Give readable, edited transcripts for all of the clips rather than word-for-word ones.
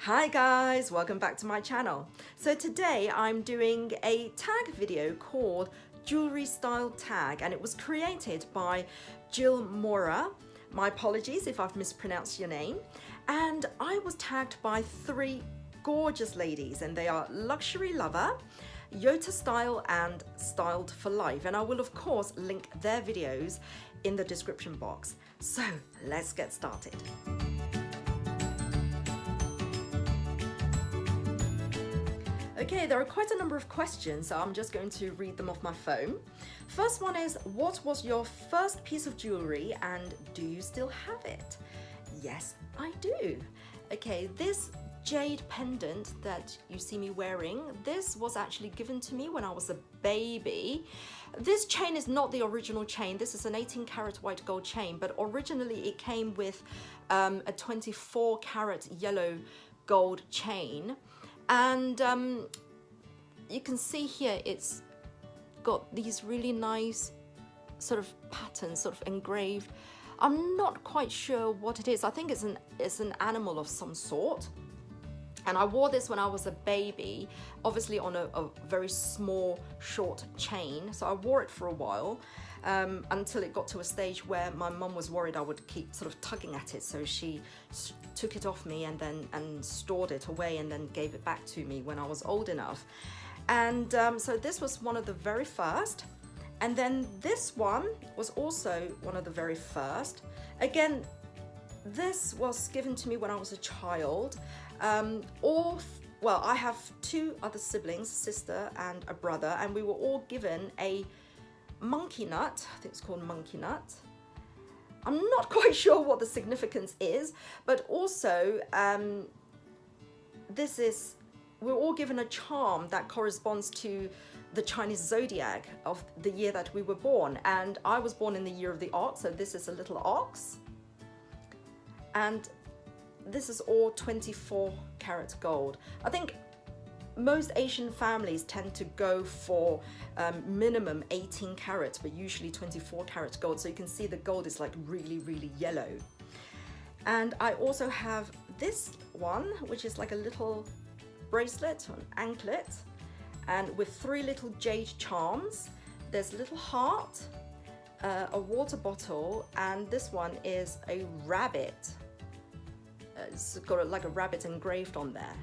Hi guys, welcome back to my channel. So today I'm doing a tag video called Jewelry Style Tag, and it was created by Jill Mora. My apologies if I've mispronounced your name. And I was tagged by three gorgeous ladies, and they are Luxury Lover, YotaStyle and Styled for Life. And I will of course link their videos in the description box. So let's get started. Okay, there are quite a number of questions, so I'm just going to read them off my phone. First one is, what was your first piece of jewelry and do you still have it? Yes, I do. Okay, this jade pendant that you see me wearing, this was actually given to me when I was a baby. This chain is not the original chain. This is an 18 karat white gold chain, but originally it came with a 24 karat yellow gold chain. And you can see here it's got these really nice sort of patterns, sort of engraved. I'm not quite sure what it is. I think it's an animal of some sort. And I wore this when I was a baby, obviously on a very small, short chain. So I wore it for a while until it got to a stage where my mum was worried I would keep sort of tugging at it. So she took it off me and stored it away and then gave it back to me when I was old enough. And so this was one of the very first. And then this one was also one of the very first. Again, this was given to me when I was a child. Well, I have two other siblings, a sister and a brother, and we were all given a monkey nut. I think it's called monkey nut. I'm not quite sure what the significance is, but also we're all given a charm that corresponds to the Chinese zodiac of the year that we were born. And I was born in the year of the ox, so this is a little ox. And this is all 24 karat gold. I think most Asian families tend to go for minimum 18 carats, but usually 24 karat gold. So you can see the gold is like really, really yellow. And I also have this one, which is like a little bracelet or an anklet, and with three little jade charms. There's a little heart, a water bottle, and this one is a rabbit. It's got like a rabbit engraved on there.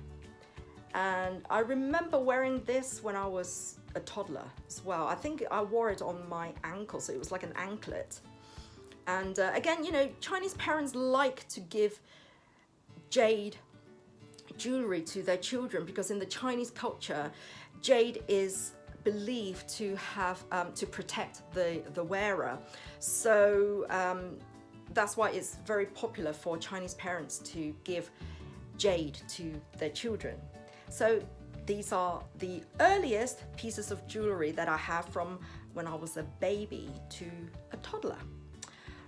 And I remember wearing this when I was a toddler as well. I think I wore it on my ankle, so it was like an anklet. And again, you know, Chinese parents like to give jade jewelry to their children because in the Chinese culture, jade is believed to have to protect the wearer. So that's why it's very popular for Chinese parents to give jade to their children. So these are the earliest pieces of jewelry that I have from when I was a baby to a toddler.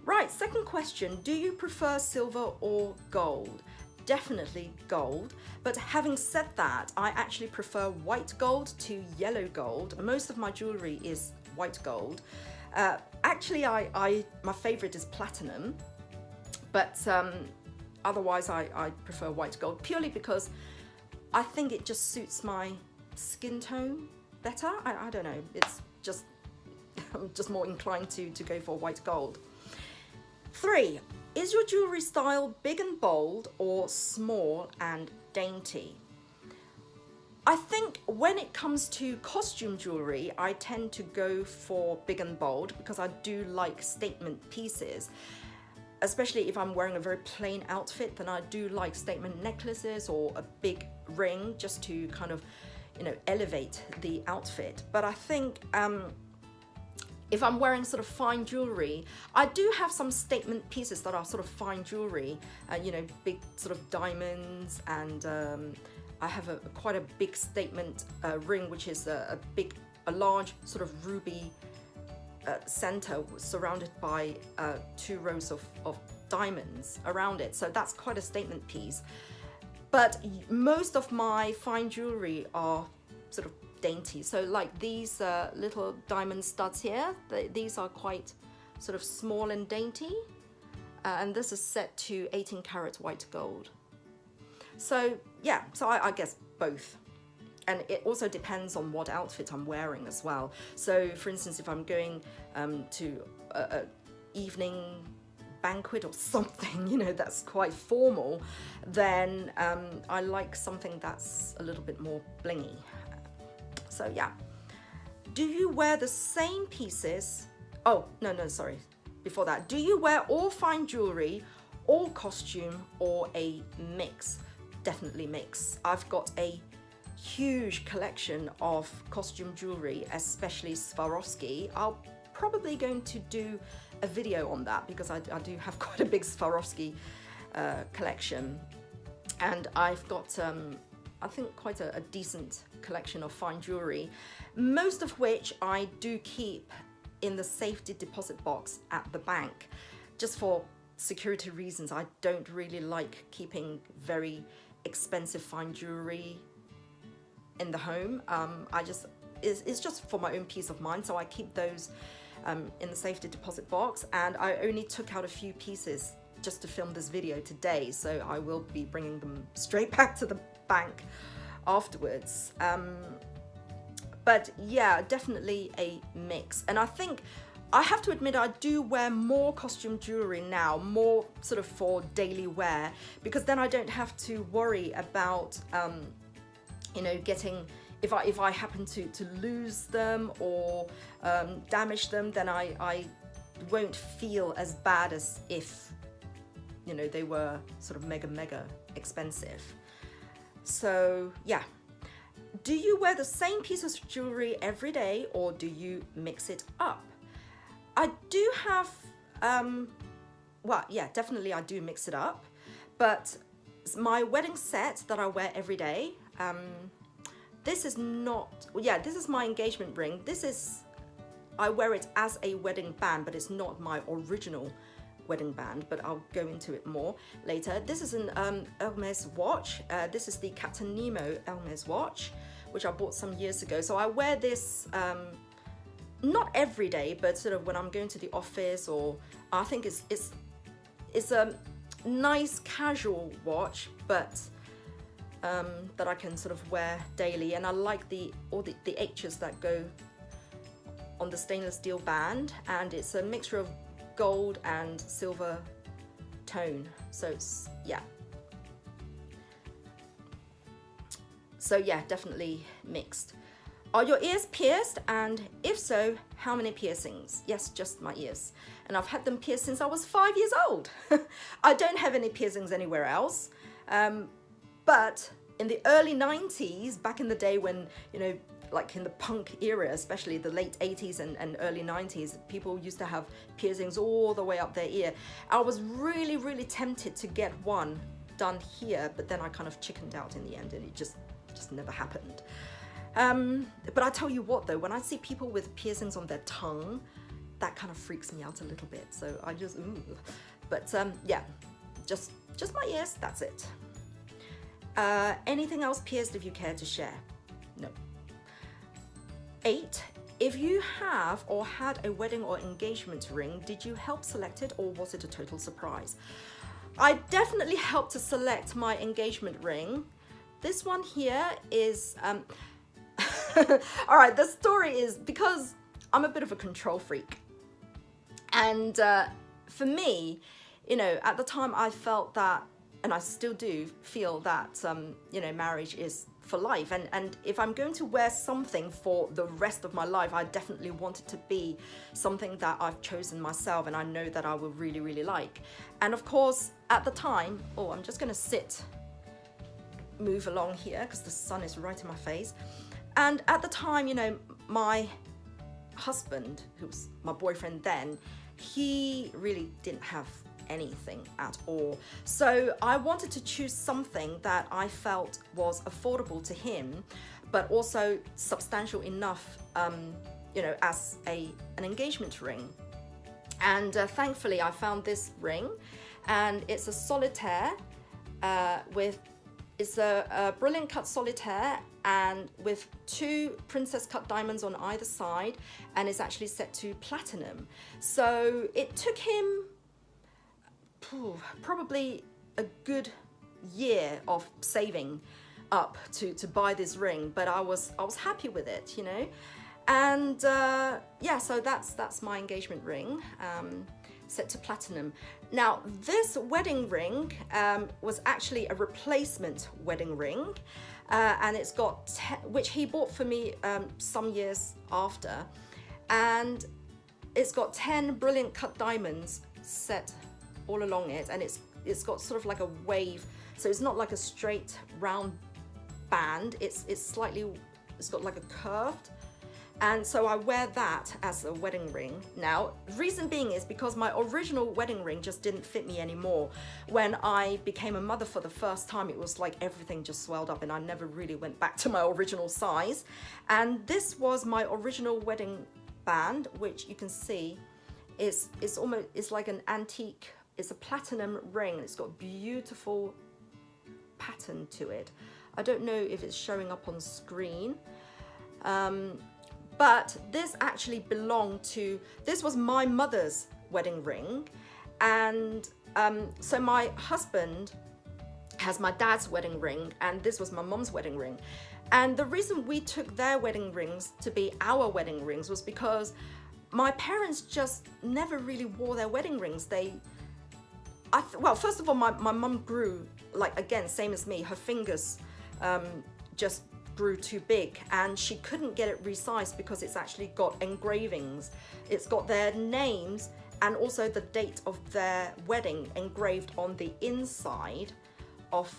Right, second question, do you prefer silver or gold? Definitely gold, but having said that, I actually prefer white gold to yellow gold. Most of my jewelry is white gold. Actually, my favorite is platinum, but otherwise I prefer white gold purely because I think it just suits my skin tone better. I don't know, it's just, I'm just more inclined to go for white gold. 3, is your jewelry style big and bold or small and dainty? I think when it comes to costume jewelry, I tend to go for big and bold because I do like statement pieces. Especially if I'm wearing a very plain outfit, then I do like statement necklaces or a big ring just to kind of, you know, elevate the outfit. But I think if I'm wearing sort of fine jewelry, I do have some statement pieces that are sort of fine jewelry, you know, big sort of diamonds, and I have quite a big statement ring, which is a large sort of ruby center surrounded by 2 rows of diamonds around it. So that's quite a statement piece. But most of my fine jewelry are sort of dainty. So like these little diamond studs here, these are quite sort of small and dainty. And this is set to 18 karat white gold. So yeah, so I guess both. And it also depends on what outfit I'm wearing as well. So for instance, if I'm going to a evening banquet or something, you know, that's quite formal, then I like something that's a little bit more blingy. So yeah. Do you wear the same pieces? Oh, no, sorry. Before that, do you wear all fine jewelry, all costume, or a mix? Definitely mix. I've got a huge collection of costume jewelry, especially Swarovski. I'll probably going to do a video on that because I do have quite a big Swarovski collection, and I've got I think quite a decent collection of fine jewelry, most of which I do keep in the safety deposit box at the bank, just for security reasons. I don't really like keeping very expensive fine jewelry in the home. It's just for my own peace of mind, so I keep those in the safety deposit box, and I only took out a few pieces just to film this video today, so I will be bringing them straight back to the bank afterwards. But yeah, definitely a mix. And I think I have to admit I do wear more costume jewelry now, more sort of for daily wear, because then I don't have to worry about you know, getting, if I happen to lose them or damage them, then I won't feel as bad as if, you know, they were sort of mega expensive. So yeah. Do you wear the same piece of jewelry every day, or do you mix it up? I do have, well, yeah, definitely I do mix it up, but my wedding set that I wear every day, this is not, yeah, this is my engagement ring. This is, I wear it as a wedding band, but it's not my original wedding band, but I'll go into it more later. This is an Hermes watch. This is the Captain Nemo Hermes watch, which I bought some years ago. So I wear this not every day, but sort of when I'm going to the office, or I think it's a nice casual watch, but that I can sort of wear daily. And I like all the H's that go on the stainless steel band, and it's a mixture of gold and silver tone, so it's, yeah. So yeah, definitely mixed. Are your ears pierced, and if so, how many piercings? Yes, just my ears, and I've had them pierced since I was 5 years old. I don't have any piercings anywhere else, but in the early 90s, back in the day when, you know, like in the punk era, especially the late 80s and early 90s, people used to have piercings all the way up their ear. I was really tempted to get one done here, but then I kind of chickened out in the end, and it just never happened. But I tell you what though, when I see people with piercings on their tongue, that kind of freaks me out a little bit, so I just, ooh. But yeah, just my ears, that's it. Anything else pierced if you care to share? No. 8. If you have or had a wedding or engagement ring, did you help select it, or was it a total surprise? I definitely helped to select my engagement ring. This one here is, all right, the story is because I'm a bit of a control freak. And for me, you know, at the time I felt that, and I still do feel that, you know, marriage is for life, and if I'm going to wear something for the rest of my life, I definitely want it to be something that I've chosen myself and I know that I will really like. And of course at the time, oh, I'm just gonna move along here because the sun is right in my face. And at the time, you know, my husband, who was my boyfriend then, he really didn't have anything at all. So I wanted to choose something that I felt was affordable to him, but also substantial enough, you know, as an engagement ring. And thankfully I found this ring, and it's a solitaire it's a brilliant cut solitaire, and with 2 princess cut diamonds on either side, and it's actually set to platinum. So it took him probably a good year of saving up to buy this ring, but I was happy with it, you know. And yeah, so that's my engagement ring, set to platinum. Now this wedding ring was actually a replacement wedding ring, and it's got which he bought for me some years after, and it's got 10 brilliant cut diamonds set all along it, and it's got sort of like a wave, so it's not like a straight round band, it's got like a curved, and so I wear that as a wedding ring now. Reason being is because my original wedding ring just didn't fit me anymore. When I became a mother for the first time, it was like everything just swelled up and I never really went back to my original size. And this was my original wedding band, which you can see is it's like an antique, it's a platinum ring. It's got beautiful pattern to it. I don't know if it's showing up on screen, but this actually belonged to, this was my mother's wedding ring, and so my husband has my dad's wedding ring, and this was my mom's wedding ring. And the reason we took their wedding rings to be our wedding rings was because my parents just never really wore their wedding rings. Well, first of all, my mum grew, like, again, same as me, her fingers just grew too big, and she couldn't get it resized because it's actually got engravings. It's got their names and also the date of their wedding engraved on the inside of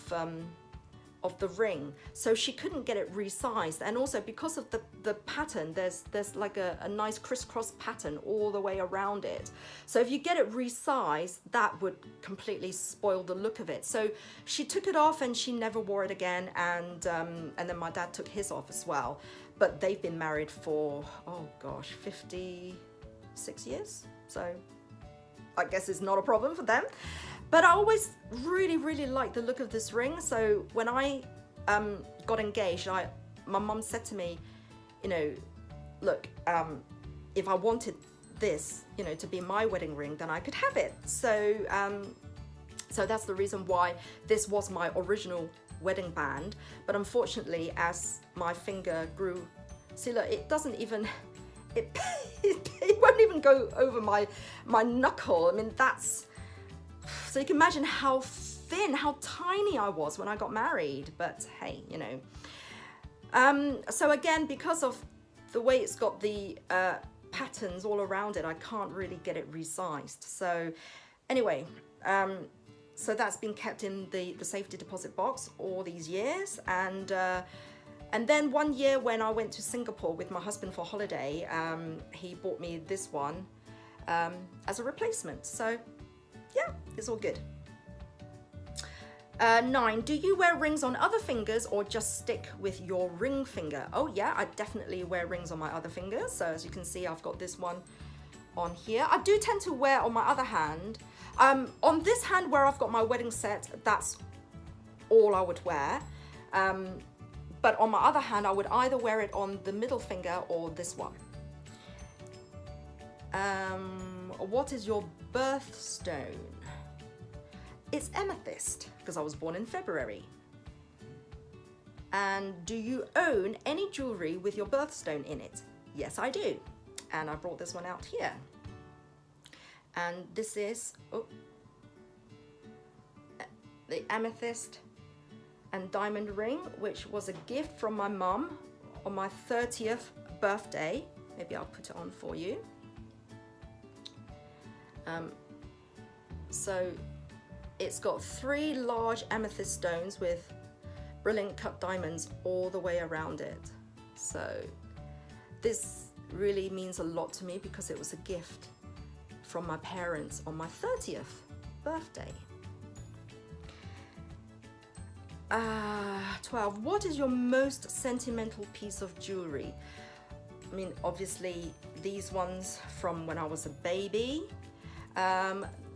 the ring, so she couldn't get it resized. And also because of the pattern, there's like a nice crisscross pattern all the way around it, so if you get it resized, that would completely spoil the look of it. So she took it off and she never wore it again, and then my dad took his off as well. But they've been married for, oh gosh, 56 years, so I guess it's not a problem for them. But I always really liked the look of this ring. So when I got engaged, my mum said to me, you know, look, if I wanted this, you know, to be my wedding ring, then I could have it. So so that's the reason why this was my original wedding band. But unfortunately, as my finger grew, see, look, it doesn't even, it won't even go over my knuckle. I mean, that's, so you can imagine how thin, how tiny I was when I got married. But hey, you know. So again, because of the way it's got the patterns all around it, I can't really get it resized. So anyway, so that's been kept in the safety deposit box all these years. And then one year when I went to Singapore with my husband for holiday, he bought me this one as a replacement. So yeah, it's all good. 9, do you wear rings on other fingers or just stick with your ring finger? Oh yeah, I definitely wear rings on my other fingers. So as you can see, I've got this one on here. I do tend to wear on my other hand. On this hand where I've got my wedding set, that's all I would wear. But on my other hand, I would either wear it on the middle finger or this one. What is your birthstone? It's amethyst, because I was born in February. And do you own any jewelry with your birthstone in it? Yes, I do. And I brought this one out here. And this is the amethyst and diamond ring, which was a gift from my mum on my 30th birthday. Maybe I'll put it on for you. So it's got 3 large amethyst stones with brilliant cut diamonds all the way around it. So this really means a lot to me because it was a gift from my parents on my 30th birthday. 12, what is your most sentimental piece of jewelry? I mean, obviously these ones from when I was a baby.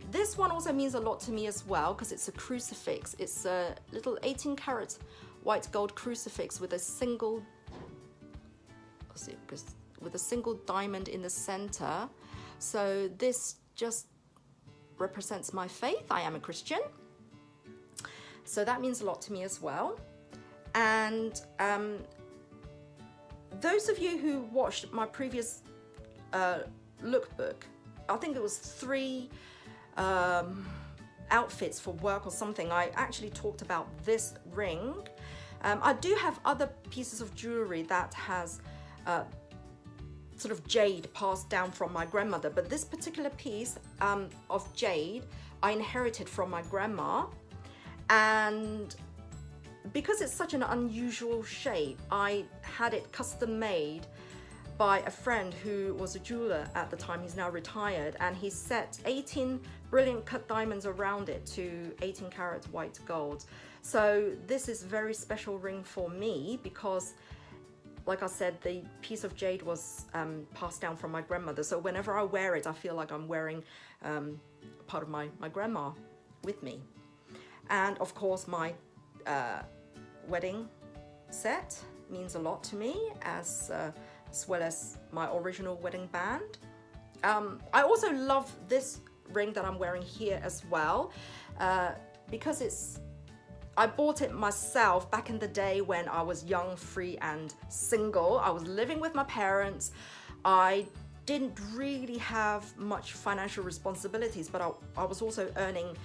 This one also means a lot to me as well because it's a crucifix. It's a little 18 karat white gold crucifix with a single, diamond in the center. So this just represents my faith. I am a Christian. So that means a lot to me as well. And those of you who watched my previous lookbook, I think it was 3 outfits for work or something, I actually talked about this ring. I do have other pieces of jewelry that has sort of jade passed down from my grandmother, but this particular piece of jade I inherited from my grandma, and because it's such an unusual shape, I had it custom made by a friend who was a jeweler at the time. He's now retired, and he set 18 brilliant cut diamonds around it to 18 karat white gold. So this is a very special ring for me because, like I said, the piece of jade was passed down from my grandmother. So whenever I wear it, I feel like I'm wearing part of my grandma with me. And of course, my wedding set means a lot to me, as well as my original wedding band. I also love this ring that I'm wearing here as well, because I bought it myself back in the day when I was young, free and single. I was living with my parents. I didn't really have much financial responsibilities, but I was also earning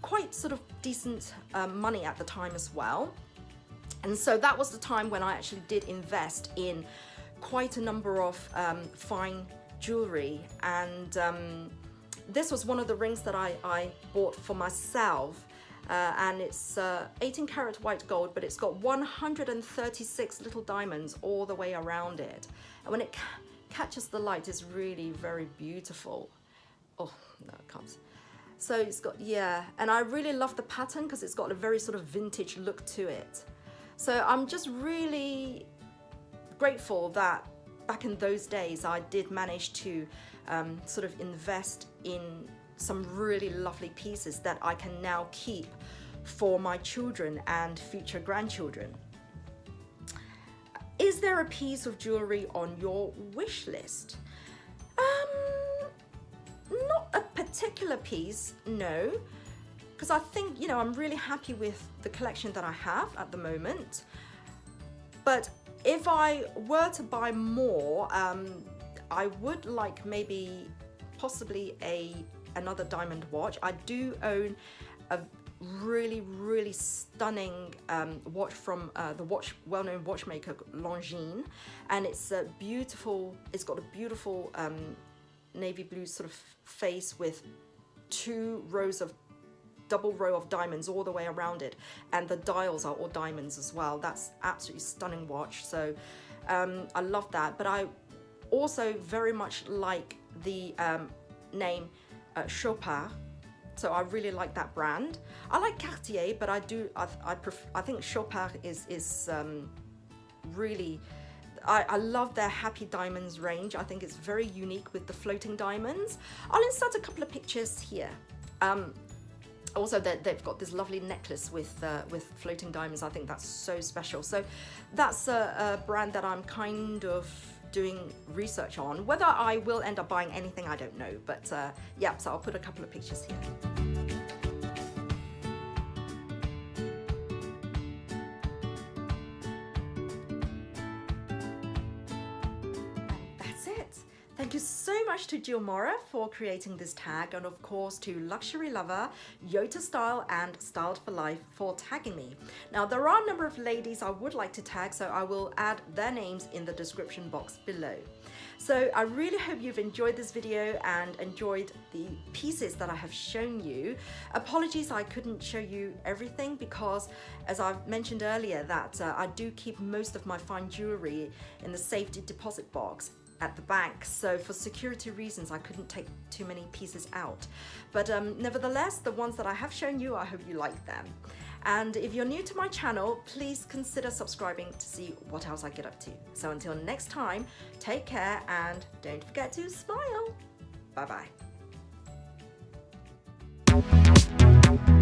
quite sort of decent money at the time as well. And so that was the time when I actually did invest in quite a number of fine jewelry. And this was one of the rings that I bought for myself. And it's 18 karat white gold, but it's got 136 little diamonds all the way around it. And when it catches the light, it's really very beautiful. Oh, no, I can't. So it's got, yeah, and I really love the pattern because it's got a very sort of vintage look to it. So I'm just really grateful that back in those days I did manage to sort of invest in some really lovely pieces that I can now keep for my children and future grandchildren. Is there a piece of jewelry on your wish list? Not a particular piece, no, because I think, you know, I'm really happy with the collection that I have at the moment. But if I were to buy more, I would like maybe possibly another diamond watch. I do own a really stunning watch from the well-known watchmaker Longines, and it's a beautiful, it's got a beautiful navy blue sort of face with 2 rows of double row of diamonds all the way around it, and the dials are all diamonds as well. That's absolutely stunning watch. So I love that. But I also very much like the name Chopard. So I really like that brand. I like Cartier, but I think Chopard is really, I love their Happy Diamonds range. I think it's very unique with the floating diamonds. I'll insert a couple of pictures here. Also, they've got this lovely necklace with floating diamonds. I think that's so special. So that's a brand that I'm kind of doing research on. Whether I will end up buying anything, I don't know. But yeah, so I'll put a couple of pictures here. Thank you so much to Jewellery for creating this tag, and of course to Luxury Lover, YotaStyle and Styled for Life for tagging me. Now there are a number of ladies I would like to tag, so I will add their names in the description box below. So I really hope you've enjoyed this video and enjoyed the pieces that I have shown you. Apologies I couldn't show you everything because, as I've mentioned earlier, that I do keep most of my fine jewelry in the safety deposit box at the bank, so for security reasons I couldn't take too many pieces out. But nevertheless, the ones that I have shown you, I hope you like them. And if you're new to my channel, please consider subscribing to see what else I get up to. So until next time, take care and don't forget to smile. Bye bye.